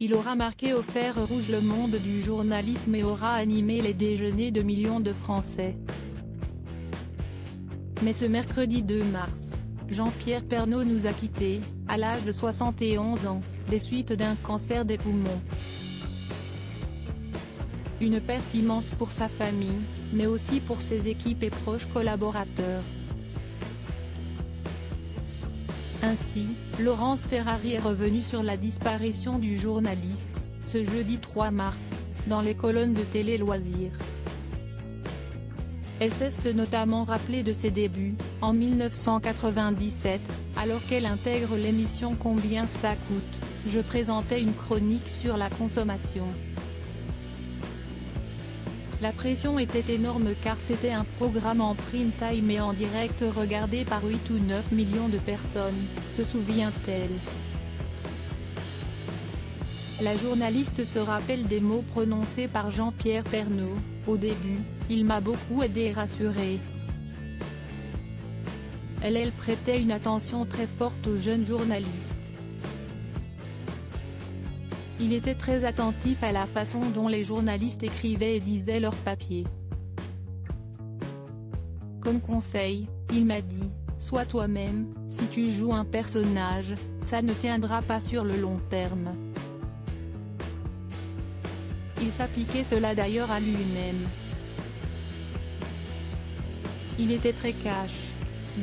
Il aura marqué au fer rouge le monde du journalisme et aura animé les déjeuners de millions de Français. Mais ce mercredi 2 mars, Jean-Pierre Pernaut nous a quittés, à l'âge de 71 ans, des suites d'un cancer des poumons. Une perte immense pour sa famille, mais aussi pour ses équipes et proches collaborateurs. Ainsi, Laurence Ferrari est revenue sur la disparition du journaliste, ce jeudi 3 mars, dans les colonnes de Télé Loisirs. Elle s'est notamment rappelée de ses débuts, en 1997, alors qu'elle intègre l'émission Combien ça coûte, je présentais une chronique sur la consommation. La pression était énorme car c'était un programme en prime time et en direct regardé par 8 ou 9 millions de personnes, se souvient-elle. La journaliste se rappelle des mots prononcés par Jean-Pierre Pernaut: « Au début, il m'a beaucoup aidé et rassuré. » Elle prêtait une attention très forte aux jeunes journalistes. Il était très attentif à la façon dont les journalistes écrivaient et disaient leurs papiers. Comme conseil, il m'a dit: « Sois toi-même, si tu joues un personnage, ça ne tiendra pas sur le long terme. » Il s'appliquait cela d'ailleurs à lui-même. Il était très cash.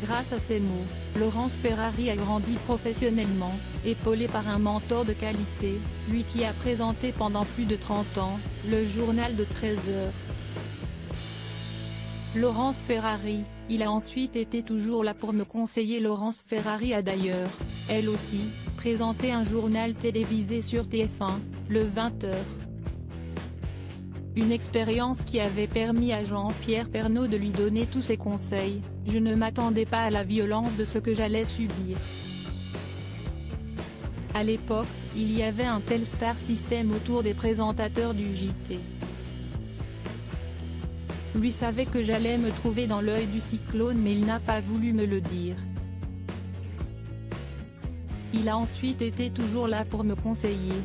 Grâce à ces mots, Laurence Ferrari a grandi professionnellement, épaulée par un mentor de qualité, lui qui a présenté pendant plus de 30 ans, le journal de 13h. Laurence Ferrari, il a ensuite été toujours là pour me conseiller. Laurence Ferrari a d'ailleurs, elle aussi, présenté un journal télévisé sur TF1, le 20h. Une expérience qui avait permis à Jean-Pierre Pernaut de lui donner tous ses conseils. Je ne m'attendais pas à la violence de ce que j'allais subir. À l'époque, il y avait un tel star system autour des présentateurs du JT. Lui savait que j'allais me trouver dans l'œil du cyclone mais il n'a pas voulu me le dire. Il a ensuite été toujours là pour me conseiller.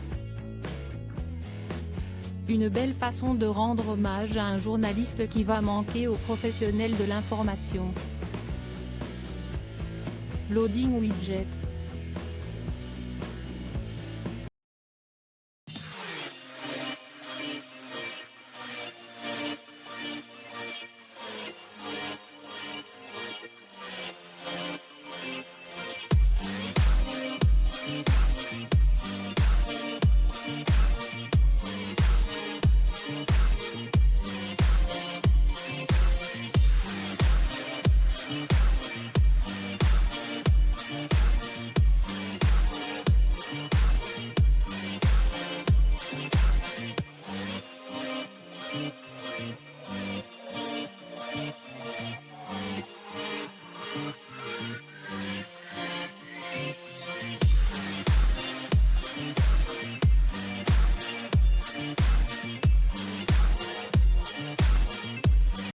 Une belle façon de rendre hommage à un journaliste qui va manquer aux professionnels de l'information. Loading Widget.